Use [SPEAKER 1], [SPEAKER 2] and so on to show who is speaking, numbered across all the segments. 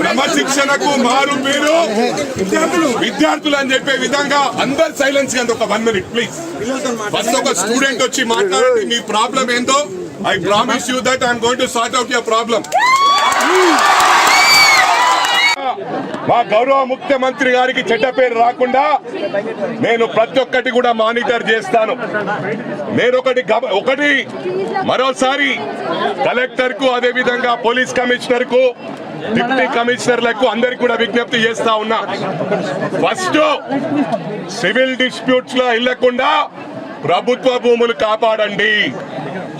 [SPEAKER 1] క్రమశిక్షణకు మారు పేరు విద్యార్థులు అని చెప్పే విధంగా అందరు సైలెన్స్ గా ఒక 1 minute ప్లీజ్. ఫస్ట్ ఒక స్టూడెంట్ వచ్చి మాట్లాడండి, మీ ప్రాబ్లం ఏందో. I promise you that I'm going to sort out your problem. మా గౌరవ ముఖ్యమంత్రి గారికి చెడ్డ పేరు రాకుండా నేను ప్రతి ఒక్కటి కూడా మానిటర్ చేస్తాను. నేను ఒకటి మరోసారి కలెక్టర్ కు, అదే విధంగా పోలీస్ కమిషనర్ కు, డిప్యూటీ కమిషనర్లకు అందరికి కూడా విజ్ఞప్తి చేస్తా ఉన్నా. ఫస్ట్ సివిల్ డిస్ప్యూట్స్ లో వెళ్లకుండా ప్రభుత్వ భూములు కాపాడండి.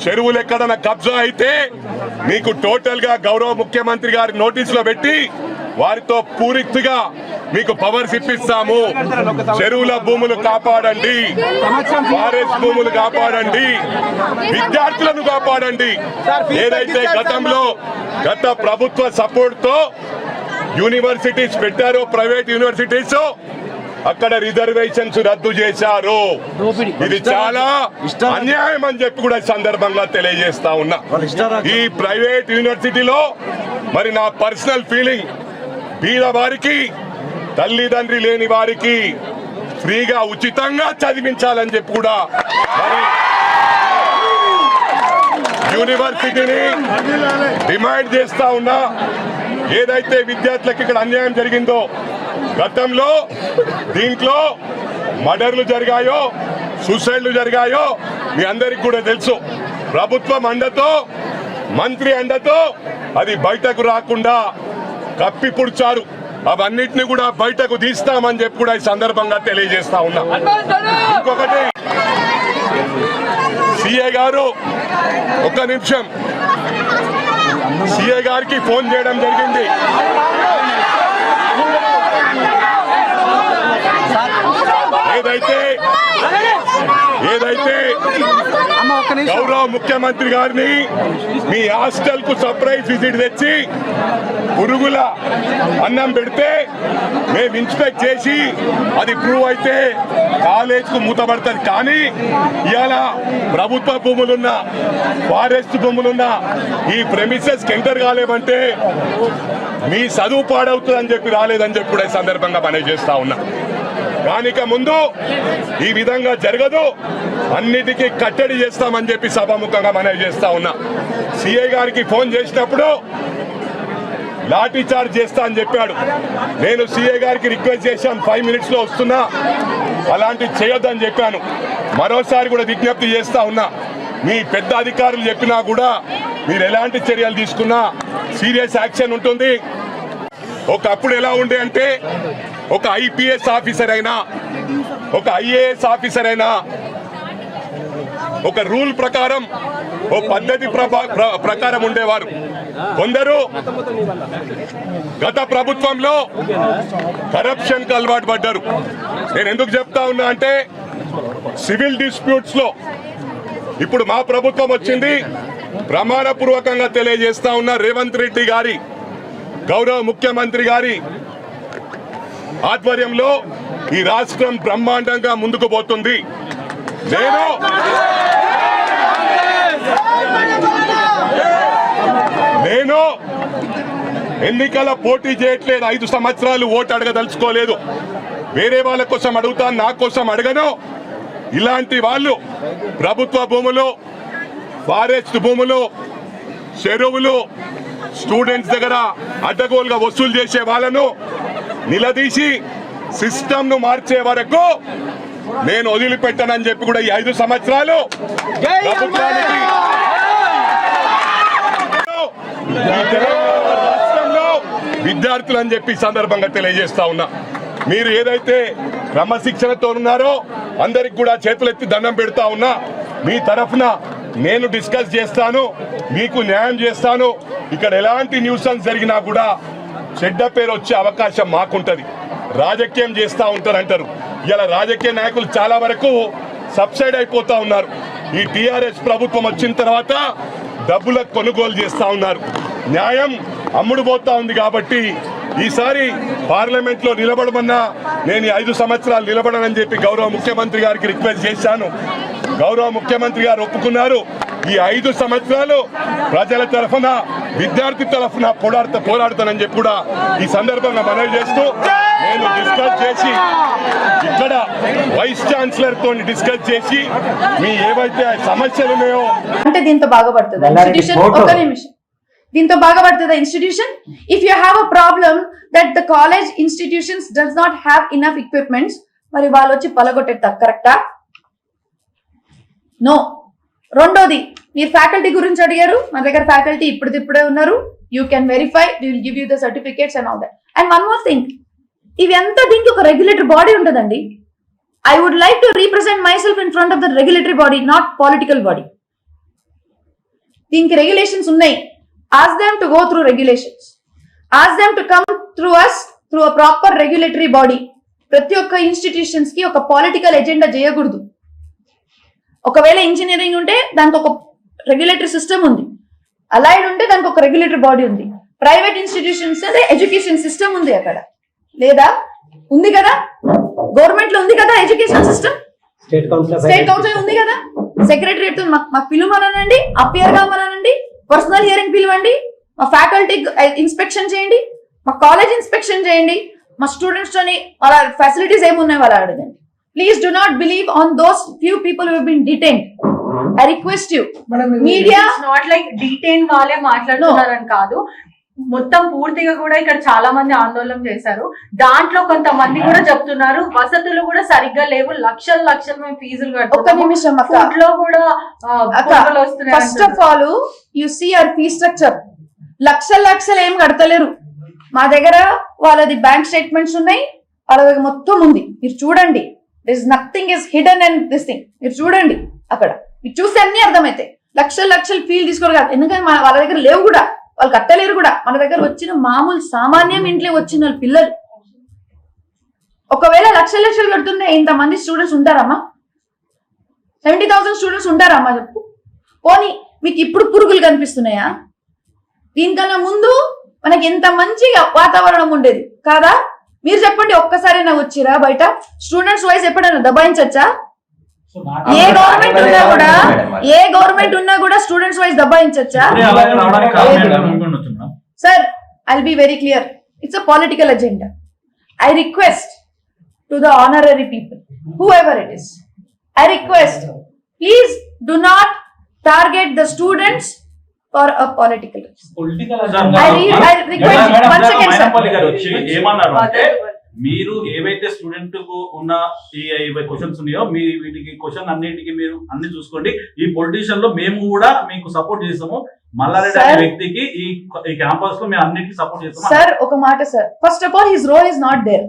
[SPEAKER 1] చెరువులు ఎక్కడన్నా కబ్జా అయితే మీకు టోటల్ గా గౌరవ ముఖ్యమంత్రి గారి నోటీసులో పెట్టి వారితో పూర్తిగా మీకు పవర్స్ ఇప్పిస్తాము. చెరువుల భూములు కాపాడండి, ఫారెస్ట్ భూములు కాపాడండి, విద్యార్థులను కాపాడండి. ఏదైతే గత ప్రభుత్వ సపోర్ట్ తో యూనివర్సిటీస్ పెట్టారో, ప్రైవేట్ యూనివర్సిటీస్, అక్కడ రిజర్వేషన్స్ రద్దు చేశారు. ఇది చాలా అన్యాయం అని చెప్పి కూడా సందర్భంగా తెలియజేస్తా ఉన్నా. ఈ ప్రైవేట్ యూనివర్సిటీలో మరి నా పర్సనల్ ఫీలింగ్, బీద వారికి, తల్లిదండ్రి లేని వారికి ఫ్రీగా ఉచితంగా చదివించాలని చెప్పి కూడా మరి యూనివర్సిటీని డిమాండ్ చేస్తా ఉన్నా. ఏదైతే విద్యార్థులకు ఇక్కడ అన్యాయం జరిగిందో, గతంలో దీంట్లో మర్డర్లు జరిగాయో, సూసైడ్లు జరిగాయో మీ అందరికి కూడా తెలుసు. ప్రభుత్వం అండతో, మంత్రి అండతో అది బయటకు రాకుండా కప్పిపుడ్చారు. అవన్నిటిని కూడా బయటకు తీస్తామని చెప్పి కూడా ఈ సందర్భంగా తెలియజేస్తా ఉన్నా. ఇంకొకటి, సిఐ గారు ఒక్క నిమిషం, సిఐ గారికి ఫోన్ చేయడం జరిగింది. ఏదైతే గౌరవ ముఖ్యమంత్రి గారిని మీ హాస్టల్ కు సర్ప్రైజ్ విజిట్ తెచ్చి పురుగుల అన్నం పెడితే మేము ఇన్స్పెక్ట్ చేసి అది ప్రూవ్ అయితే కాలేజ్ కు మూతపడుతుంది. కానీ ఇవాళ ప్రభుత్వ భూములున్నా, ఫారెస్ట్ భూములున్నా ఈ ప్రెమిసెస్ ఎంటర్ కాలేమంటే మీ చదువు పాడవుతుందని చెప్పి రాలేదని చెప్పి కూడా ఈ సందర్భంగా మనవి చేస్తా ఉన్నా. దానికి ముందు ఈ విధంగా జరగదు, అన్నిటికీ కట్టడి చేస్తామని చెప్పి సభాముఖంగా మనవి చేస్తా ఉన్నా. సిఐ గారికి ఫోన్ చేసినప్పుడు లాఠీ చార్జ్ చేస్తా అని చెప్పాడు. నేను సిఐ గారికి రిక్వెస్ట్ చేశాను, 5 minutes లో వస్తున్నా, అలాంటి చేయొద్దని చెప్పాను. మరోసారి కూడా విజ్ఞప్తి చేస్తా ఉన్నా, మీ పెద్ద అధికారులు చెప్పినా కూడా మీరు ఎలాంటి చర్యలు తీసుకున్నా సీరియస్ యాక్షన్ ఉంటుంది. ఒకప్పుడు ఎలా ఉండే అంటే ఒక ఐపీఎస్ ఆఫీసర్ అయినా, ఒక ఐఏఎస్ ఆఫీసర్ అయినా ఒక రూల్ ప్రకారం, ఓ పద్ధతి ప్రకారం ఉండేవారు. కొందరు గత ప్రభుత్వంలో కరప్షన్ కు అలవాటు పడ్డారు. నేను ఎందుకు చెప్తా ఉన్నా అంటే, సివిల్ డిస్ప్యూట్స్ లో ఇప్పుడు మా ప్రభుత్వం వచ్చింది. ప్రమాణపూర్వకంగా తెలియజేస్తా ఉన్న రేవంత్ రెడ్డి గారి, గౌరవ ముఖ్యమంత్రి గారి ఆధ్వర్యంలో ఈ రాష్ట్రం బ్రహ్మాండంగా ముందుకు పోతుంది. నేను ఎన్నికల పోటీ చేయట్లేదు. 5 సంవత్సరాలు ఓటు అడగదలుచుకోలేదు. వేరే వాళ్ళ కోసం అడుగుతాను, నా కోసం అడగను. ఇలాంటి వాళ్ళు ప్రభుత్వ భూములు, ఫారెస్ట్ భూములు, చెరువులు, స్టూడెంట్స్ దగ్గర అడ్డగోలుగా వసూలు చేసే వాళ్ళను నిలదీసి సిస్టమ్ ను మార్చే వరకు నేను వదిలిపెట్టానని చెప్పి కూడా ఈ 5 సంవత్సరాలు ప్రభుత్వానికి, రాష్ట్రంలో విద్యార్థులు అని చెప్పి సందర్భంగా తెలియజేస్తా ఉన్నా. మీరు ఏదైతే క్రమశిక్షణతో ఉన్నారో అందరికి కూడా చేతులెత్తి దండం పెడతా ఉన్నా. మీ తరఫున నేను డిస్కస్ చేస్తాను, మీకు న్యాయం చేస్తాను. ఇక్కడ ఎలాంటి న్యూసెన్స్ జరిగినా కూడా చెడ్డ పేరు వచ్చే అవకాశం మాకుంటది. రాజకీయం చేస్తూ ఉంటారంటారు. ఇలా రాజకీయ నాయకులు చాలా వరకు సబ్సైడ్ అయిపోతా ఉన్నారు. ఈ టీఆర్ఎస్ ప్రభుత్వం వచ్చిన తర్వాత డబ్బులకు కొనుగోలు చేస్తూ ఉన్నారు. న్యాయం అమ్ముడు పోతా ఉంది. కాబట్టి ఈసారి పార్లమెంట్ లో నిలబడమన్నా నేను 5 సంవత్సరాలు నిలబడనని చెప్పి గౌరవ ముఖ్యమంత్రి గారికి రిక్వెస్ట్ చేశాను. గౌరవ ముఖ్యమంత్రి గారు ఒప్పుకున్నారు. ఈ 5 సంవత్సరాలు ప్రజల తరఫున విద్యార్థి తరఫున పోరాడుతానని చెప్పి కూడా ఈ సందర్భంగా మనవి చేస్తూ నేను డిస్కస్ చేసి ఇక్కడ వైస్ ఛాన్సలర్ తో డిస్కస్ చేసి మీ ఏవైతే సమస్యలు ఉన్నాయో
[SPEAKER 2] అంటే దీంతో బాగుపడుతుంది ఇన్స్టిట్యూషన్. ఒక నిమిషం, దీంతో బాగుపడుతుందా institution? If you have a problem that the college institutions does not have enough equipments, మరి వాళ్ళు వచ్చి పలగొట్టేస్తారు, కరెక్టా? నో. రెండోది, మీరు ఫ్యాకల్టీ గురించి అడిగారు. మన దగ్గర ఫ్యాకల్టీ ఇప్పుడే ఉన్నారు. You can verify, we will give you the certificates and all that. And one more thing, ఇవి అంతా దీనికి ఒక రెగ్యులేటరీ బాడీ ఉంటుందండి. I would like to represent myself in front of the regulatory body, not political body. దీనికి regulations ఉన్నాయి. Ask them to go through regulations. Ask them to come through us through a proper regulatory body. ప్రతి ఒక్క institutions కి ఒక political agenda చేయకూడదు. ఒకవేళ engineering ఉంటే దానికి ఒక రెగ్యులేటరీ సిస్టమ్ ఉంది, అలైడ్ ఉంటే దానికి ఒక రెగ్యులేటరీ బాడీ ఉంది. ప్రైవేట్ ఇన్స్టిట్యూషన్స్ అంటే ఎడ్యుకేషన్ సిస్టమ్ ఉంది అక్కడ, లేదా? ఉంది కదా. గవర్నమెంట్ లో ఉంది కదా ఎడ్యుకేషన్ సిస్టమ్. స్టేట్ కౌన్సిల్ ఉంది కదా. సెక్రటరియట్ మాకు పిలువమనండి, అపియర్ కావాలనండి, పర్సనల్ హియరింగ్ పిలవండి, మా ఫ్యాకల్టీ ఇన్స్పెక్షన్ చేయండి, మా కాలేజ్ ఇన్స్పెక్షన్ చేయండి, మా స్టూడెంట్స్ తోని వాళ్ళ ఫెసిలిటీస్ ఏమున్నాయి వాళ్ళు అడగండి. Please do not believe on those few people who have been detained. I request you. Media
[SPEAKER 3] not like detain వాళ్ళే మాట్లాడుతున్నారని కాదు, మొత్తం పూర్తిగా కూడా ఇక్కడ చాలా మంది ఆందోళన చేశారు. దాంట్లో కొంతమంది కూడా చెప్తున్నారు వసతులు కూడా సరిగ్గా లేవు, లక్షలు మేము ఫీజులు కడుతున్నాము.
[SPEAKER 2] ఒక్క నిమిషం అక్క,
[SPEAKER 3] లో కూడా
[SPEAKER 2] first of all you see our fee structure. లక్షలు ఏం కడతలేరు. మా దగ్గర వాళ్ళది బ్యాంక్ స్టేట్మెంట్స్ ఉన్నాయి, వాళ్ళ దగ్గర మొత్తం ఉంది. మీరు చూడండి, this nothing is hidden and this thing. మీరు చూడండి అక్కడ, మీరు చూస్తే అన్ని అర్థమైతాయి. లక్షలు ఫీల్ తీసుకోరు కాదు, ఎందుకంటే వాళ్ళ దగ్గర లేవు కూడా, వాళ్ళు కట్టలేరు కూడా. మన దగ్గర వచ్చిన మామూలు సామాన్యం ఇంట్లో వచ్చిన పిల్లలు ఒకవేళ లక్షలు కడుతుంటే ఇంతమంది స్టూడెంట్స్ ఉంటారమ్మా? 70,000 స్టూడెంట్స్ ఉంటారమ్మా చెప్పు. పోనీ మీకు ఇప్పుడు పురుగులు కనిపిస్తున్నాయా? దీనికన్నా ముందు మనకి ఎంత మంచి వాతావరణం ఉండేది కాదా? మీరు చెప్పండి, ఒక్కసారైనా వచ్చిరా బయట? స్టూడెంట్స్ వైజ్ ఎప్పుడైనా దబాయించచ్చా? ఏ గవర్నమెంట్ ఉన్నా కూడా స్టూడెంట్స్ వైజ్ దబాయించచ్చా? Sir, I'll be very clear, it's a political agenda. I request to the honorary people, whoever it is, I request, please do not target the students for a political reason. I request one second, sir.
[SPEAKER 4] మీరు ఏవైతే student కు ఉన్న ఈ questions ఉన్నాయో మీ వీటికి question అన్నిటికీ మీరు అన్ని చూసుకోండి. ఈ పొలిటీషియన్ లో మేము కూడా మీకు సపోర్ట్ చేస్తాము. మల్లారెడ్డి అనే వ్యక్తికి ఈ క్యాంపస్ లో మేము అన్నిటికీ సపోర్ట్ చేస్తాము.
[SPEAKER 2] సార్ ఒక మాట sir, first of all his role is not there.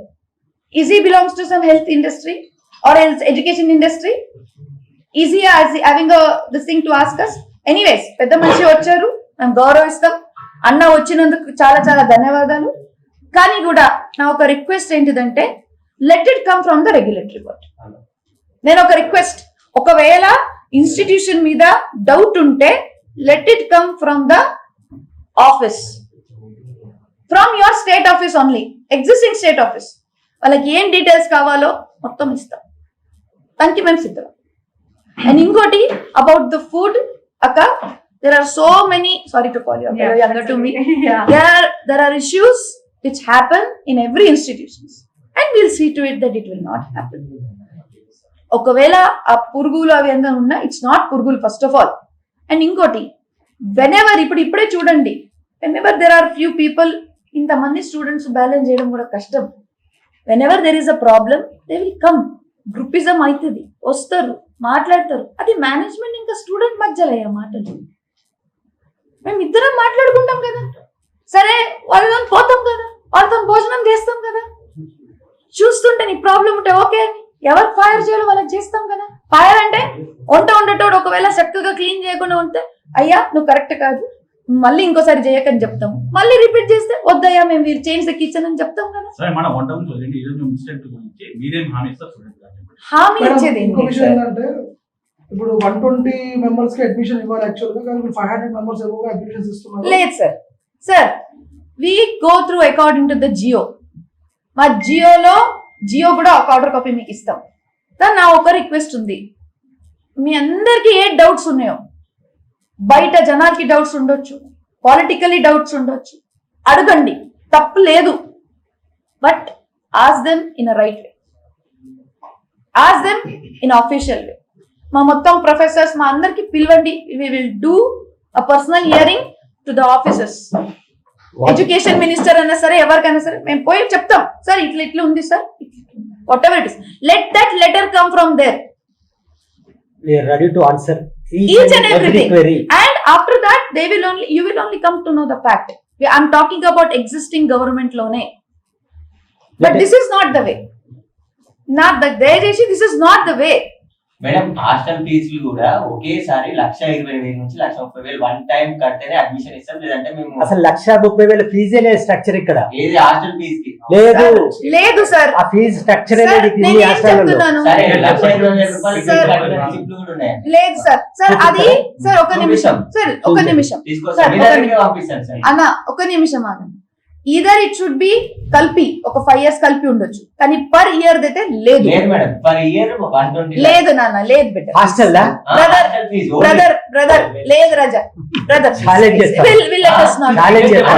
[SPEAKER 2] Is he belongs to some health industry or else education industry? Is he having this thing to ask us? Anyways, పెద్ద మనిషి వచ్చారు, మేము గౌరవిస్తాం. అన్న వచ్చినందుకు చాలా ధన్యవాదాలు. కానీ కూడా నా ఒక రిక్వెస్ట్ ఏంటిదంటే, let it come from the regulatory body. నేను ఒక రిక్వెస్ట్, ఒకవేళ ఇన్స్టిట్యూషన్ మీద డౌట్ ఉంటే let it come from the office, from your state office only, existing state office. వాళ్ళకి ఏం డీటెయిల్స్ కావాలో మొత్తం ఇస్తాం, దానికి మేము సిద్ధం. అండ్ ఇంకోటి అబౌట్ ద ఫుడ్ అక్క, there are so many, sorry to call you, you're younger to me, there are issues which happen in every institutions and we'll see to it that it will not happen. ఒకవేళ ఆ పురుగులు అవి ఎంత ఉన్నా, it's not పురుగులు first of all. And ఇంకోటి, whenever ఇప్పుడే చూడండి, whenever there are few people, ఇంతమంది స్టూడెంట్స్ బ్యాలెన్స్ చేయడం కూడా కష్టం. Whenever there is a problem they will come, groupism అవుతుంది, వస్తారు, మాట్లాడతారు. అది మేనేజ్మెంట్ ఇంకా స్టూడెంట్ మధ్యలో అయ్యే మాటలు. మేము ఇద్దరం మాట్లాడుకుంటాం కదా, సరే వాళ్ళతో పోతాం కదా, వాళ్ళతో భోజనం చేస్తాం కదా, చూస్తుంటే నీ ప్రాబ్లం ఉంటే ఓకే అని ఎవరు ఫైర్ చేయాలో వాళ్ళకి చేస్తాం కదా. ఫైర్ అంటే వంట ఉండేటోడు ఒకవేళ చక్కగా క్లీన్ చేయకుండా ఉంటే, అయ్యా నువ్వు కరెక్ట్ కాదు, మళ్ళీ ఇంకోసారి చేయకని చెప్తాము. మళ్ళీ రిపీట్ చేస్తే, వద్దయ్యా మేము మీరు చేంజ్ ద కిచెన్ అని చెప్తాం కదా. హామీ ఇచ్చేది
[SPEAKER 5] ఇప్పుడు 120 మెంబర్స్ కి అడ్మిషన్ ఇవ్వాలి యాక్చువల్ గా, కానీ 500 మెంబర్స్ ఏమో అడ్మిషన్స్ ఇస్తున్నారు.
[SPEAKER 2] లేదు sir we go through according to the GO. మా జియో కూడా ఒక ఆర్డర్ కాపీ మీకు ఇస్తాం. నా ఒక రిక్వెస్ట్ ఉంది, మీ అందరికి ఏ డౌట్స్ ఉన్నాయో బయట జనాలకి డౌట్స్ ఉండొచ్చు, పాలిటికల్లీ డౌట్స్ ఉండొచ్చు, అడగండి, తప్పు లేదు. But ask them in a right way, ask them in official way. మా మొత్తం ప్రొఫెసర్స్ మా అందరికి పిలవండి, we will do a personal hearing to the officers. Education minister అయినా సరే ఎవరికైనా సరే మేము పోయి చెప్తాం, సార్ ఇట్లా ఇట్లా ఉంది sir, whatever it is, let that letter come from there.
[SPEAKER 6] We are ready to answer
[SPEAKER 2] each and everything
[SPEAKER 6] query.
[SPEAKER 2] and after that you will only come to know the fact. I'm talking about existing government lone, but this is not the way, not the delegation, this is not the way.
[SPEAKER 7] Madam hostel ఫీజులు కూడా ఒకేసారి 1,20,000 నుంచి 1,30,000 one time కడితేనే admission ఇస్తాం, లేదంటే మేము
[SPEAKER 6] అసలు 1,30,000 ఫీజే లేదు స్ట్రక్చర్ ఇక్కడ.
[SPEAKER 7] ఏది హాస్టల్ ఫీజు కి
[SPEAKER 2] లేదు సార్,
[SPEAKER 6] ఆ ఫీజు స్ట్రక్చర్
[SPEAKER 2] Sir,
[SPEAKER 6] అనేది
[SPEAKER 2] నేను ఏం చెప్తున్నాను?
[SPEAKER 7] సరే 1,20,000 రూపాయలు
[SPEAKER 2] Sir.
[SPEAKER 7] ఫీజు కట్టిన రిసిప్ట్లు కూడా ఉన్నాయి.
[SPEAKER 2] లేదు సార్, సార్ అది సార్ ఒక నిమిషం సార్, ఒక నిమిషం
[SPEAKER 7] తీసుకొస్తాం,
[SPEAKER 2] సార్,
[SPEAKER 7] మీ
[SPEAKER 2] ఒక
[SPEAKER 7] దగ్గరికి
[SPEAKER 2] నిమిషం.
[SPEAKER 7] పంపిస్తాను సార్.
[SPEAKER 2] అన్న ఒక నిమిషం ఆగండి. ఈదర్ ఇట్ షుడ్ బి కలిపి ఒక 5 years కలిపి ఉండొచ్చు, కానీ పర్ ఇయర్ అయితే లేదు.
[SPEAKER 7] లేదు మేడం, పర్ ఇయర్ 120
[SPEAKER 2] లేదు నాన్న, లేదు బిడ్డ.
[SPEAKER 6] హాస్టల్ లా
[SPEAKER 2] Brother,
[SPEAKER 7] హాస్టల్ ఫీజు
[SPEAKER 2] బ్రదర్ లేదు రాజా, బ్రదర్
[SPEAKER 6] Challenge చేస్తాం. Challenge చేస్తాం.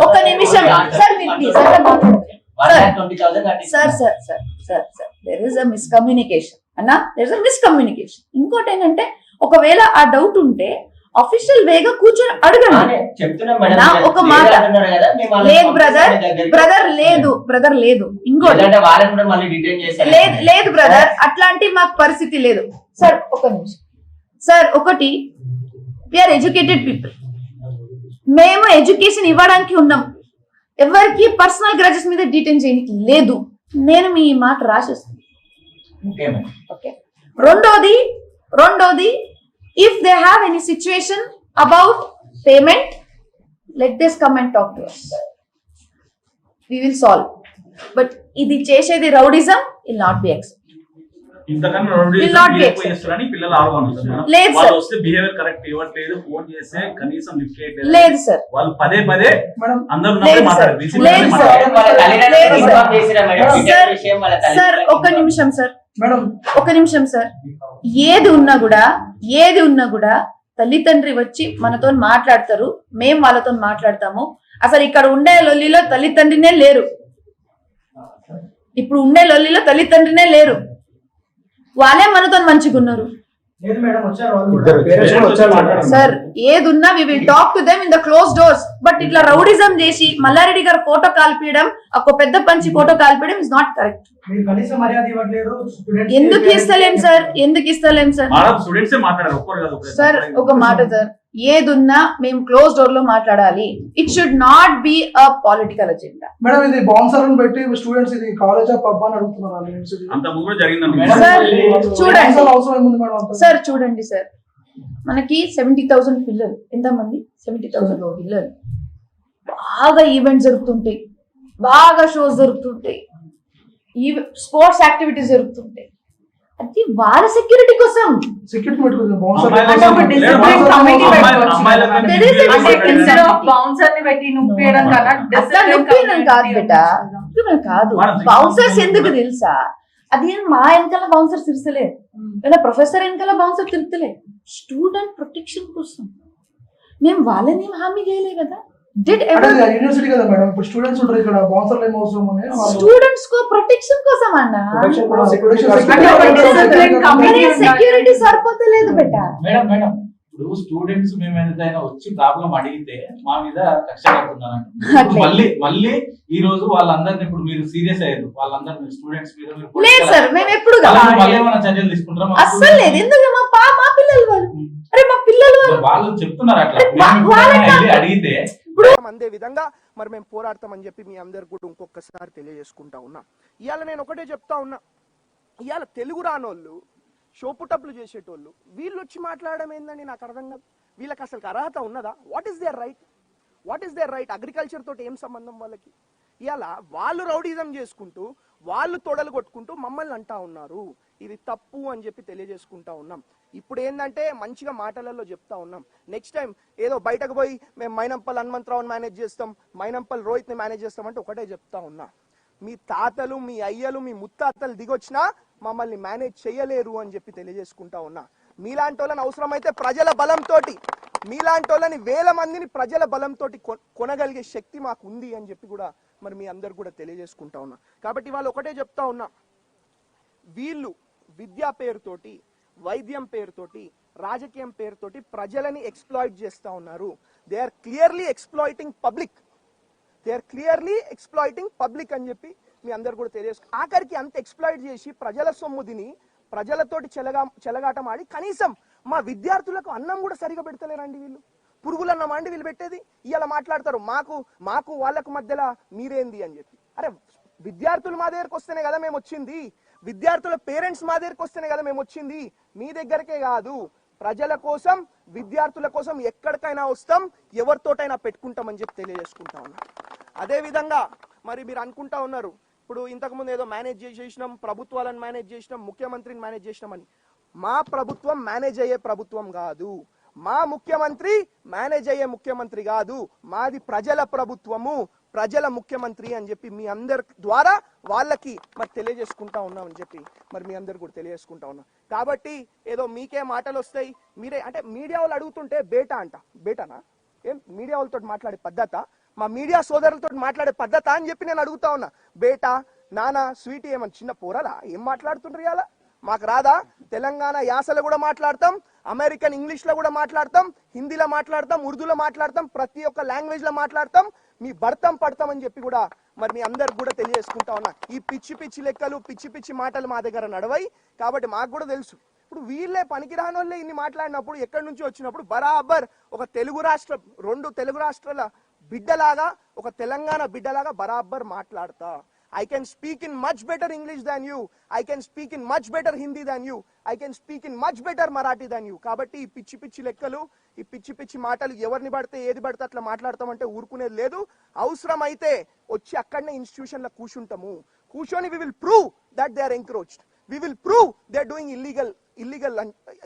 [SPEAKER 2] ఒక నిమిషం సార్, మీరు ప్లీజ్ అట్లా మాట్లాడండి.
[SPEAKER 7] 120,000 కట్టిస్తాం.
[SPEAKER 2] Sir sir sir sir sir there is a miscommunication అన్న, దెర్ ఇస్ అ మిస్కమ్యూనికేషన్. ఇంకోటి ఏంటంటే ఒకవేళ ఆ డౌట్ ఉంటే అఫీషియల్ వేగా కూర్చొని అడగండి.
[SPEAKER 7] చెప్తున్నాం మేడం,
[SPEAKER 2] నా ఒక మాట.
[SPEAKER 7] అంటున్నారు కదా, మేము వాళ్ళని
[SPEAKER 2] లేదు బ్రదర్,
[SPEAKER 7] పంపిస్తాం మీ దగ్గరికి.
[SPEAKER 2] బ్రదర్ లేదు. ఇంకోటి
[SPEAKER 7] లేదంటే వాళ్ళని కూడా మళ్ళీ డిటైన్ చేస్తారు.
[SPEAKER 2] లేదు బ్రదర్, అట్లాంటి మాకు పరిస్థితి లేదు. సార్ ఒక నిమిషం సార్, ఒకటి వీఆర్ ఎడ్యుకేటెడ్ పీపుల్, మేము ఎడ్యుకేషన్ ఇవ్వడానికి ఉన్నాం, ఎవరికి పర్సనల్ గ్రాడ్యుయేట్స్ మీద డీటెయిన్ చేయడానికి లేదు. నేను మీ మాట రాసేస్తాను.
[SPEAKER 7] Okay madam.
[SPEAKER 2] ఓకే. రెండోది if they have any situation about payment, let this come and talk to us, we will solve. But ఇది చేసేది rowdyism will not be accepted.
[SPEAKER 4] ఇంతకన్నా
[SPEAKER 2] Will not be accepted.
[SPEAKER 4] చేస్తారని పిల్లలు ఆడుకుంటున్నారు.
[SPEAKER 2] లేదు
[SPEAKER 4] వాళ్ళు
[SPEAKER 2] సార్.
[SPEAKER 4] వస్తే బిహేవియర్ కరెక్ట్ ఇవ్వట్లేదు, ఫోన్ చేస్తే కనీసం లిఫ్ట్ చేయట్లేదు.
[SPEAKER 2] లేదు సార్,
[SPEAKER 4] వాళ్ళు పదే
[SPEAKER 5] మేడం
[SPEAKER 4] అందరూ
[SPEAKER 2] లేదు
[SPEAKER 4] ఉన్నప్పుడే
[SPEAKER 2] సార్.
[SPEAKER 4] మాట్లాడారు.
[SPEAKER 2] లేదు
[SPEAKER 7] మేడం, వాళ్ళ తల్లిదండ్రులకు
[SPEAKER 2] లేదు
[SPEAKER 7] ఇన్ఫార్మ్
[SPEAKER 2] సార్.
[SPEAKER 7] చేసిరా మేడం?
[SPEAKER 2] సార్,
[SPEAKER 7] డిటైన్ విషయం వాళ్ళ
[SPEAKER 2] సార్
[SPEAKER 7] తల్లిదండ్రులకు
[SPEAKER 2] ఒక నిమిషం సార్,
[SPEAKER 5] మేడం
[SPEAKER 2] ఒక నిమిషం సార్. ఏది ఉన్నా కూడా తల్లిదండ్రి వచ్చి మనతో మాట్లాడతారు, మేము వాళ్ళతో మాట్లాడతాము. అసలు ఇక్కడ ఉండే లొల్లిలో తల్లిదండ్రినే లేరు, ఇప్పుడు ఉండే లొల్లిలో తల్లిదండ్రినే లేరు, వాళ్ళే మనతో మంచిగా ఉన్నారు.
[SPEAKER 5] లేదు మేడం, వచ్చారు వాళ్ళు కూడా.
[SPEAKER 6] ఇద్దరు
[SPEAKER 5] Parents కూడా వచ్చారు మాట్లాడారు.
[SPEAKER 2] సార్ ఏదున్నా we will talk to them in the close doors. But ఇట్లా రౌడిజం చేసి మల్లారెడ్డి గారు ఫోటో కాల్పియడం, ఒక పెద్ద పంచి ఫోటో కాల్పియడం ఇస్ నాట్ కరెక్ట్.
[SPEAKER 5] మీరు కనీసం మర్యాద ఇవ్వట్లేదు. Students కి
[SPEAKER 2] ఎందుకు ఇస్తలేం సార్,
[SPEAKER 4] మేడం స్టూడెంట్స్ మాట్లాడారు, ఒక్కరు కాదు.
[SPEAKER 2] సార్ ఒక మాట సార్, ఏదున్నా మేము క్లోజ్ డోర్ లో మాట్లాడాలి. It should not be a political agenda.
[SPEAKER 5] Madam ఇది బౌన్సర్ పెట్టి స్టూడెంట్స్ ఇది కాలేజ్ ఆఫ్ పబ్ అని అడుగుతున్నారు వాళ్ళు యూనివర్సిటీ.
[SPEAKER 4] అంత ముందు కూడా జరిగిందండి.
[SPEAKER 7] మేడం,
[SPEAKER 2] సార్ చూడండి
[SPEAKER 5] బౌన్సర్ అవసరం ఏముంది మేడం అంత?
[SPEAKER 2] సార్ చూడండి సార్, మనకి 70,000 పిల్లలు, ఎంతమంది 70,000 పిల్లలు, బాగా ఈవెంట్స్ జరుగుతుంటాయి, బాగా షోస్ జరుగుతుంటాయి, స్పోర్ట్స్ యాక్టివిటీస్ జరుగుతుంటాయి. అది వాళ్ళ సెక్యూరిటీ కోసం.
[SPEAKER 5] సెక్యూరిటీ పెట్టుకుంటుంది బౌన్సర్.
[SPEAKER 3] అంటే ఒక discipline committee పెట్టుకోవచ్చు.
[SPEAKER 2] There is a
[SPEAKER 3] అంటే
[SPEAKER 2] discipline
[SPEAKER 3] instead of
[SPEAKER 2] committee.
[SPEAKER 3] bouncer ని పెట్టి నొప్పియడం కన్నా
[SPEAKER 2] అట్లా
[SPEAKER 3] discipline
[SPEAKER 2] నొప్పియడం కాదు
[SPEAKER 3] committee
[SPEAKER 2] బేటా,
[SPEAKER 3] ఉండొచ్చు.
[SPEAKER 2] నొప్పియడం కాదు. బౌన్సర్స్ ఎందుకు తెలుసా, అది మా వెనకాల బౌన్సర్ తిరుగుతలేదు, లేదా ప్రొఫెసర్ వెనకాల బౌన్సర్ తిరుగుతలే, స్టూడెంట్ ప్రొటెక్షన్ కోసం. మేము వాళ్ళని హామీ చేయలే కదా. Did
[SPEAKER 5] అంటే
[SPEAKER 2] ever
[SPEAKER 5] యూనివర్సిటీ కదా మేడం, ఇప్పుడు స్టూడెంట్స్ ఉంటారు ఇక్కడ, బౌన్సర్లు ఏం అవసరం అని వాళ్ళు
[SPEAKER 2] స్టూడెంట్స్ కో ప్రొటెక్షన్ కోసం అన్న,
[SPEAKER 5] protection కూడా protection
[SPEAKER 3] అంటే ఒక discipline committee
[SPEAKER 2] సెక్యూరిటీ సరిపోతలేదు బేటా.
[SPEAKER 8] మేడం ఇప్పుడు స్టూడెంట్స్ మేము ఏదైనా వచ్చి ప్రాబ్లం అడిగితే మా మీద కక్ష కడుతున్నారు.
[SPEAKER 2] అట్లే.
[SPEAKER 8] మళ్ళీ ఈ రోజు వాళ్ళందరినీ ఇప్పుడు మీరు సీరియస్ అయ్యారు, వాళ్ళందరినీ స్టూడెంట్స్ మీద మీరు
[SPEAKER 2] లేదు సార్, మేము ఎప్పుడు
[SPEAKER 8] మళ్ళీ ఏమైనా చర్యలు తీసుకుంటారా?
[SPEAKER 2] అస్సలు లేదు. ఎందుకు మా పిల్లలు వాళ్ళు, అరే మా పిల్లలు వాళ్ళు.
[SPEAKER 8] వాళ్ళు చెప్తున్నారు అట్లా.
[SPEAKER 2] అరే వాళ్ళ-
[SPEAKER 8] వెళ్ళి అడిగితే
[SPEAKER 9] అందే విధంగా మరి మేము పోరాడతామని చెప్పి మీ అందరు కూడా ఇంకొకసారి తెలియజేసుకుంటా ఉన్నా. ఇవాళ నేను ఒకటే చెప్తా ఉన్నా, ఇవాళ తెలుగు రానోళ్ళు, షోపుటప్లు చేసేటోళ్ళు వీళ్ళు వచ్చి మాట్లాడడం ఏందని నాకు అర్థం కాదు. వీళ్ళకి అసలు అర్హత ఉన్నదా? What is there right? Agriculture తోటి ఏం సంబంధం వాళ్ళకి? ఇవాళ వాళ్ళు రౌడీజం చేసుకుంటూ, వాళ్ళు తొడలు కొట్టుకుంటూ మమ్మల్ని అంటా ఉన్నారు. ఇది తప్పు అని చెప్పి తెలియజేసుకుంటా ఉన్నాం. ఇప్పుడు ఏంటంటే మంచిగా మాటలలో చెప్తా ఉన్నాం. నెక్స్ట్ టైం ఏదో బయటకు పోయి మేము మైనంపల్ హనుమంతరావుని మేనేజ్ చేస్తాం, మైనంపల్ రోహిత్ని మేనేజ్ చేస్తాం అంటే ఒకటే చెప్తా ఉన్నా, మీ తాతలు, మీ అయ్యలు, మీ ముత్తాతలు దిగొచ్చినా మమ్మల్ని మేనేజ్ చేయలేరు అని చెప్పి తెలియజేసుకుంటా ఉన్నా. మీలాంటి వాళ్ళని అవసరమైతే ప్రజల బలంతో, మీలాంటి వాళ్ళని వేల మందిని ప్రజల బలంతో కొనగలిగే శక్తి మాకు ఉంది అని చెప్పి కూడా మరి మీ అందరు కూడా తెలియజేసుకుంటా ఉన్నా. కాబట్టి వాళ్ళు ఒకటే చెప్తా ఉన్నా, వీళ్ళు విద్యా పేరుతోటి, వైద్యం పేరుతోటి, రాజకీయం పేరుతోటి ప్రజలని ఎక్స్ప్లాయిట్ చేస్తా ఉన్నారు. They are clearly exploiting public, they are clearly exploiting public అని చెప్పి మీ అందరు కూడా తెలియజేసు. ఆఖరికి అంత ఎక్స్ప్లాయిట్ చేసి ప్రజల సొమ్ముదిని ప్రజలతోటి చెలగాటం ఆడి కనీసం మా విద్యార్థులకు అన్నం కూడా సరిగా పెడతలేరండి వీళ్ళు. పురుగులన్నం అండి వీళ్ళు పెట్టేది. ఇలా మాట్లాడతారు మాకు వాళ్ళకు మధ్యలో మీరేంది అని చెప్పి. అరే విద్యార్థులు మా దగ్గరకు వస్తేనే కదా మేము వచ్చింది, విద్యార్థుల పేరెంట్స్ మా దగ్గరకు వస్తేనే కదా మేము వచ్చింది. మీ దగ్గరకే కాదు, ప్రజల కోసం విద్యార్థుల కోసం ఎక్కడికైనా వస్తాం, ఎవరితోటైనా పెట్టుకుంటామని చెప్పి తెలియజేసుకుంటా ఉన్నా. అదే విధంగా మరి మీరు అనుకుంటా ఉన్నారు, ఇప్పుడు ఇంతకుముందు ఏదో మేనేజ్ చేసేసినాం, ప్రభుత్వాలను మేనేజ్ చేసినాం, ముఖ్యమంత్రిని మేనేజ్ చేసినాం అని. మా ప్రభుత్వం మేనేజ్ అయ్యే ప్రభుత్వం కాదు, మా ముఖ్యమంత్రి మేనేజ్ అయ్యే ముఖ్యమంత్రి కాదు, మాది ప్రజల ప్రభుత్వము, ప్రజల ముఖ్యమంత్రి అని చెప్పి మీ అందరి ద్వారా వాళ్ళకి మరి తెలియజేసుకుంటా ఉన్నామని చెప్పి మరి మీ అందరు కూడా తెలియజేసుకుంటా ఉన్నాం. కాబట్టి ఏదో మీకే మాటలు వస్తాయి, మీరే అంటే మీడియా వాళ్ళు అడుగుతుంటే బేటానా ఏం మీడియా వాళ్ళతో మాట్లాడే పద్ధత, మా మీడియా సోదరులతో మాట్లాడే పద్ధత అని చెప్పి నేను అడుగుతా ఉన్నా. బేటా, నానా, స్వీటీ ఏమన్నా చిన్న పోరాలా? ఏం మాట్లాడుతుండ్రు ఇవాళ? మాకు రాదా? తెలంగాణ యాసలో కూడా మాట్లాడతాం, అమెరికన్ ఇంగ్లీష్ లో కూడా మాట్లాడతాం, హిందీలో మాట్లాడతాం, ఉర్దూలో మాట్లాడతాం, ప్రతి ఒక్క లాంగ్వేజ్ లో మాట్లాడతాం. మీ భర్తం పడతాం అని చెప్పి కూడా మరి మీ అందరికి కూడా తెలియజేసుకుంటా ఉన్నా. ఈ పిచ్చి లెక్కలు, పిచ్చి మాటలు మా దగ్గర నడవయి. కాబట్టి మాకు కూడా తెలుసు, ఇప్పుడు వీళ్ళే పనికిరాని వాళ్ళే ఇన్ని మాట్లాడినప్పుడు, ఎక్కడి నుంచి వచ్చినప్పుడు బరాబర్ ఒక రెండు తెలుగు రాష్ట్రాల బిడ్డలాగా, ఒక తెలంగాణ బిడ్డలాగా బరాబర్ మాట్లాడతా. I can speak in much better English than you. I can speak in much better Hindi than you. I can speak in much better Marathi than you. కాబట్టి ఈ పిచ్చి లెక్కలు, ఈ పిచ్చి మాటలు ఎవరిని పడితే ఏది పడితే అట్లా మాట్లాడతామంటే ఊరుకునేది లేదు. అవసరమైతే వచ్చి అక్కడనే ఇన్స్టిట్యూషన్లో కూర్చొని we will prove that they are encroached. We will prove they are doing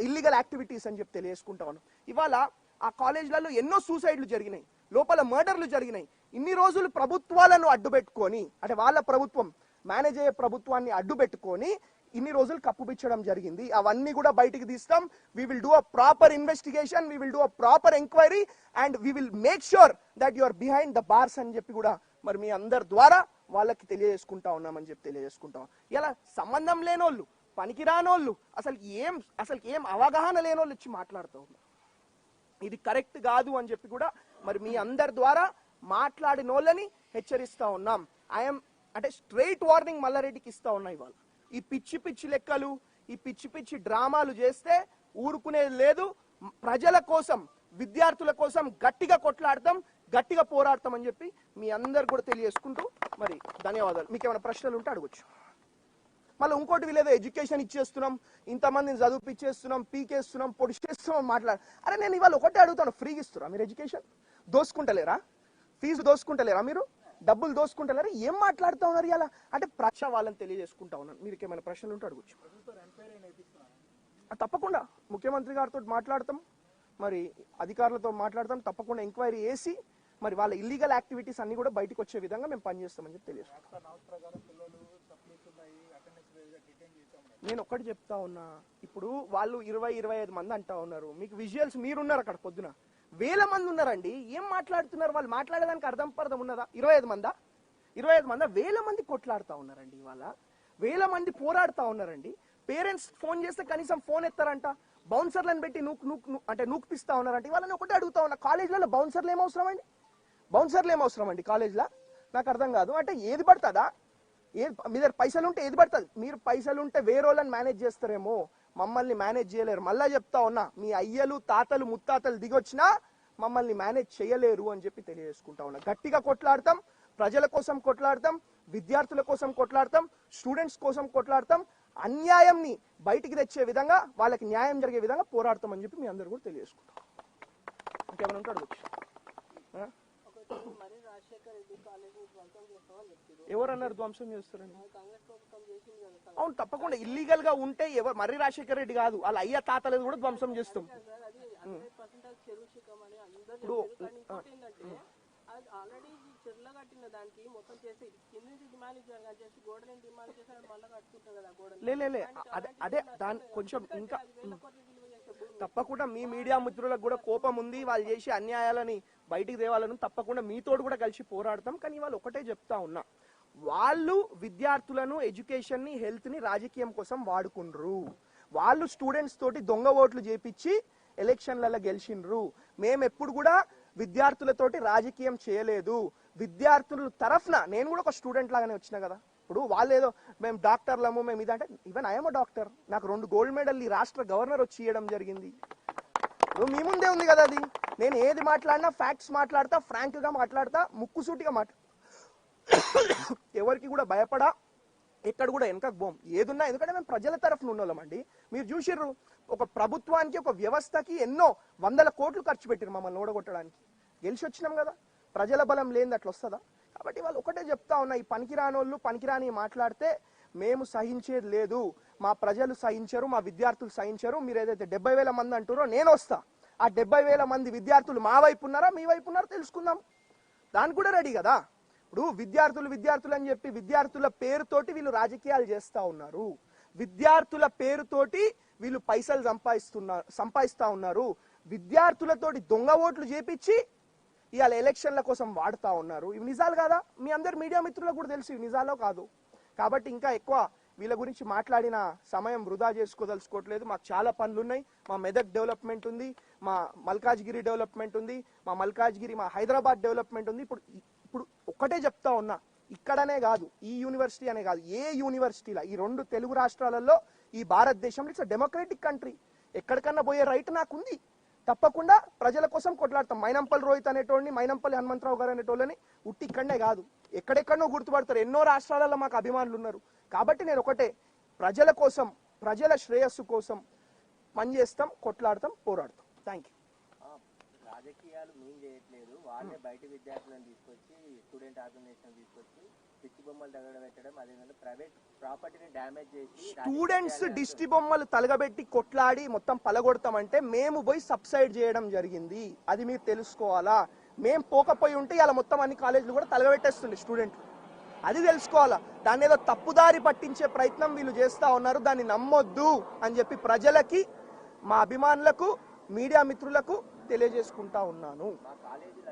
[SPEAKER 9] illegal activities అని చెప్పి తెలియజేసుకుంటా ఉన్నాం. ఇవాళ ఆ కాలేజ్లలో ఎన్నో సూసైడ్లు జరిగినాయి, లోపల మర్డర్లు జరిగినాయి. ఇన్ని రోజులు ప్రభుత్వాలను అడ్డుపెట్టుకొని, అంటే వాళ్ళ ప్రభుత్వం మేనేజ్ అయ్యే ప్రభుత్వాన్ని అడ్డుపెట్టుకొని ఇన్ని రోజులు కప్పుపిచ్చడం జరిగింది. అవన్నీ కూడా బయటికి తీస్తాం. we will do a proper investigation, we will do a proper inquiry and we will make sure that you are behind the bars అని చెప్పి కూడా మరి మీ అందరి ద్వారా వాళ్ళకి తెలియజేసుకుంటా ఉన్నామని చెప్పి తెలియజేసుకుంటాం. ఇలా సంబంధం లేనోళ్ళు, పనికిరానోళ్ళు, అసలు ఏం అవగాహన లేనోళ్ళు వచ్చి మాట్లాడుతూ ఉన్నారు. ఇది కరెక్ట్ కాదు అని చెప్పి కూడా మరి మీ అందరి ద్వారా మాట్లాడిన వాళ్ళని హెచ్చరిస్తా ఉన్నాం. అంటే స్ట్రైట్ వార్నింగ్ మల్లారెడ్డికి ఇస్తా ఉన్నా. ఇవాళ ఈ పిచ్చి లెక్కలు, ఈ పిచ్చి డ్రామాలు చేస్తే ఊరుకునేది లేదు. ప్రజల కోసం, విద్యార్థుల కోసం గట్టిగా కొట్లాడతాం, గట్టిగా పోరాడతాం అని చెప్పి మీ అందరు కూడా తెలియజేసుకుంటూ మరి ధన్యవాదాలు. మీకు ఏమైనా ప్రశ్నలు ఉంటే అడగొచ్చు. మళ్ళీ ఇంకోటి వీళ్ళేదో ఎడ్యుకేషన్ ఇచ్చేస్తున్నాం, ఇంతమందిని చదువుపిచ్చేస్తున్నాం, పీకేస్తున్నాం, పొడిచేస్తున్నాం మాట్లాడు. అరే నేను ఇవాళ ఒకటే అడుగుతాను, ఫ్రీగా ఇస్తురా మీరు ఎడ్యుకేషన్? దోసుకుంటలేరా? ఫీజు దోసుకుంటలేరా? మీరు డబ్బులు దోసుకుంటలేరా? ఏం మాట్లాడుతూ ఉన్నారు ఇలా? అంటే ప్రశ్న వాళ్ళని తెలియజేసుకుంటా ఉన్నాను. మీకు ఏమైనా ప్రశ్నలు ఉంటే అడగొచ్చు. తప్పకుండా ముఖ్యమంత్రి గారితో మాట్లాడతాం, మరి అధికారులతో మాట్లాడతాం, తప్పకుండా ఎంక్వైరీ చేసి మరి వాళ్ళ ఇల్లీగల్ యాక్టివిటీస్ అన్ని కూడా బయటకు వచ్చే విధంగా మేము పనిచేస్తామని చెప్పి తెలియజేస్తాం. నేను ఒక్కటి చెప్తా ఉన్నా, ఇప్పుడు వాళ్ళు 20-25 మంది అంటా ఉన్నారు. మీకు విజువల్స్ మీరున్నారు అక్కడ, పొద్దున వేల మంది ఉన్నారండి. ఏం మాట్లాడుతున్నారు? వాళ్ళు మాట్లాడేదానికి అర్థం ఉన్నదా? 25 మందా? వేల మంది కొట్లాడుతూ ఉన్నారండి. ఇవాళ వేల మంది పోరాడుతూ ఉన్నారండి. పేరెంట్స్ ఫోన్ చేస్తే కనీసం ఫోన్ ఎత్తారంట, బౌన్సర్లను పెట్టి నూకుపిస్తా ఉన్నారంట. ఇవాళ ఒకటే అడుగుతా ఉన్నా, కాలేజ్లలో బౌన్సర్లు ఏమవసరం అండి కాలేజ్లో? నాకు అర్థం కాదు. అంటే ఏది పడుతుందా? మీ దగ్గర పైసలు ఉంటే ఏది పడుతుంది. మీరు పైసలు ఉంటే వేరే వాళ్ళని మేనేజ్ చేస్తారేమో, మమ్మల్ని మేనేజ్ చేయలేరు. మళ్ళా చెప్తా ఉన్నా, మీ అయ్యలు, తాతలు, ముత్తాతలు దిగొచ్చినా మమ్మల్ని మేనేజ్ చేయలేరు అని చెప్పి తెలియజేసుకుంటా ఉన్నా. గట్టిగా కొట్లాడతాం, ప్రజల కోసం కొట్లాడతాం, విద్యార్థుల కోసం కొట్లాడతాం, స్టూడెంట్స్ కోసం కొట్లాడతాం. అన్యాయంని బయటికి తెచ్చే విధంగా, వాళ్ళకి న్యాయం జరిగే విధంగా పోరాడతాం అని చెప్పి మీ అందరు కూడా తెలియజేసుకుంటాం. ఇంకేమైనా ఉంటాడు? ఎవరన్నారు ధ్వంసం చేస్తారని? అవును, తప్పకుండా ఇల్లీగల్ గా ఉంటే మర్రి రాజశేఖర రెడ్డి కాదు, వాళ్ళ అయ్య తాతలేదు కూడా ధ్వంసం చేస్తాం. లే అదే దాని కొంచెం ఇంకా తప్పకుండా మీ మీడియా మిత్రులకు కూడా కోపం ఉంది, వాళ్ళు చేసే అన్యాయాలని బయటికి తేవాలని తప్పకుండా మీతోడు కూడా కలిసి పోరాడతాం. కానీ వాళ్ళు ఒకటే చెప్తా ఉన్నా, వాళ్ళు విద్యార్థులను, ఎడ్యుకేషన్ ని, హెల్త్ ని రాజకీయం కోసం వాడుకుండ్రు. వాళ్ళు స్టూడెంట్స్ తోటి దొంగ ఓట్లు చేపించి ఎలక్షన్లలో గెలిచిండ్రు. మేము ఎప్పుడు కూడా విద్యార్థులతోటి రాజకీయం చేయలేదు. విద్యార్థుల తరఫున నేను కూడా ఒక స్టూడెంట్ లాగానే వచ్చిన కదా. ఇప్పుడు వాళ్ళు ఏదో మేము డాక్టర్లము, మేము ఇదంటే, ఈవెన్ ఐఎమ్ డాక్టర్, నాకు 2 గోల్డ్ మెడల్ ఈ రాష్ట్ర గవర్నర్ వచ్చి ఇవ్వడం జరిగింది. మీ ముందే ఉంది కదా అది. నేను ఏది మాట్లాడినా ఫ్యాక్ట్స్ మాట్లాడతా, ఫ్రాంక్ గా మాట్లాడతా, ముక్కుసూటిగా ఎవరికి కూడా భయపడా, ఎక్కడ కూడా వెనకకు పోం. ఏదున్నా, ఎందుకంటే మేము ప్రజల తరఫున ఉన్నోళ్ళమండి. మీరు చూసిర్రు, ఒక ప్రభుత్వానికి, ఒక వ్యవస్థకి ఎన్నో 100 కోట్లు ఖర్చు పెట్టిరు మమ్మల్ని ఓడగొట్టడానికి. గెలిచి వచ్చినాం కదా. ప్రజల బలం లేనిది అట్లా వస్తుందా? కాబట్టి వాళ్ళు ఒకటే చెప్తా ఉన్నా, ఈ పనికిరానోళ్ళు పనికిరాని మాట్లాడితే మేము సహించేది లేదు. మా ప్రజలు సహించరు, మా విద్యార్థులు సహించరు. మీరు ఏదైతే 70,000 మంది అంటారో నేను వస్తా. ఆ 70,000 మంది విద్యార్థులు మా వైపు ఉన్నారా, మీ వైపు ఉన్నారా తెలుసుకుందాం. దానికి కూడా రెడీ కదా. ఇప్పుడు విద్యార్థులు అని చెప్పి విద్యార్థుల పేరుతోటి వీళ్ళు రాజకీయాలు చేస్తా ఉన్నారు. విద్యార్థుల పేరుతోటి వీళ్ళు పైసలు సంపాదిస్తా ఉన్నారు. విద్యార్థులతోటి దొంగ ఓట్లు చేపించి ఇవాళ ఎలక్షన్ల కోసం వాడుతా ఉన్నారు. ఇవి నిజాలు కాదా? మీ అందరు మీడియా మిత్రులకు కూడా తెలుసు ఇవి నిజాలో కాదు. కాబట్టి ఇంకా ఎక్కువ వీళ్ళ గురించి మాట్లాడిన సమయం వృధా చేసుకోదలుచుకోవట్లేదు. మాకు చాలా పనులు ఉన్నాయి. మా మెదక్ డెవలప్మెంట్ ఉంది, మా మల్కాజ్గిరి డెవలప్మెంట్ ఉంది, మా హైదరాబాద్ డెవలప్మెంట్ ఉంది. ఇప్పుడు ఒక్కటే చెప్తా ఉన్నా, ఇక్కడనే కాదు, ఈ యూనివర్సిటీ అనే కాదు, ఏ యూనివర్సిటీలా ఈ 2 తెలుగు రాష్ట్రాలలో, ఈ భారతదేశంలో ఇట్స్ డెమోక్రటిక్ కంట్రీ. ఎక్కడికన్నా పోయే రైట్ నాకుంది. తప్పకుండా ప్రజల కోసం కొట్లాడతాం. మైనంపల్లి రోహిత్ అనేటోడిని, మైనంపల్లి హనుమంతరావు గారు అనేటోళ్ళని ఉట్టి ఇక్కడనే కాదు, ఎక్కడెక్కడనో గుర్తుపడతారు. ఎన్నో రాష్ట్రాలలో మాకు అభిమానులు ఉన్నారు. కాబట్టి నేను ఒకటే, ప్రజల కోసం, ప్రజల శ్రేయస్సు కోసం పనిచేస్తాం, కొట్లాడతాం, పోరాడతాం. Thank you.
[SPEAKER 7] రాజకీయాలు మేము చేయట్లేదు, వాళ్ళే బయట విద్యార్థులను తీసుకొచ్చి, స్టూడెంట్ ఆర్గనైజేషన్ తీసుకొచ్చి పిచ్చి బొమ్మలు తగలబెట్టడం, అదేవిధంగా ప్రైవేట్ ప్రాపర్టీని డ్యామేజ్ చేసి
[SPEAKER 9] స్టూడెంట్స్ దిష్టి బొమ్మలు తలగబెట్టి కొట్లాడి మొత్తం పలగొడతామంటే మేము పోయి సబ్సైడ్ చేయడం జరిగింది. అది మీరు తెలుసుకోవాలా. మేము పోకపోయి ఉంటే ఇలా మొత్తం అన్ని కాలేజీలు కూడా తలగబెట్టేస్తుండే స్టూడెంట్లు. అది తెలుసుకోవాలా. దాన్ని ఏదో తప్పుదారి పట్టించే ప్రయత్నం వీళ్ళు చేస్తా ఉన్నారు. దాన్ని నమ్మొద్దు అని చెప్పి ప్రజలకి, మా అభిమానులకు, మీడియా మిత్రులకు తెలియజేసుకుంటా ఉన్నాను.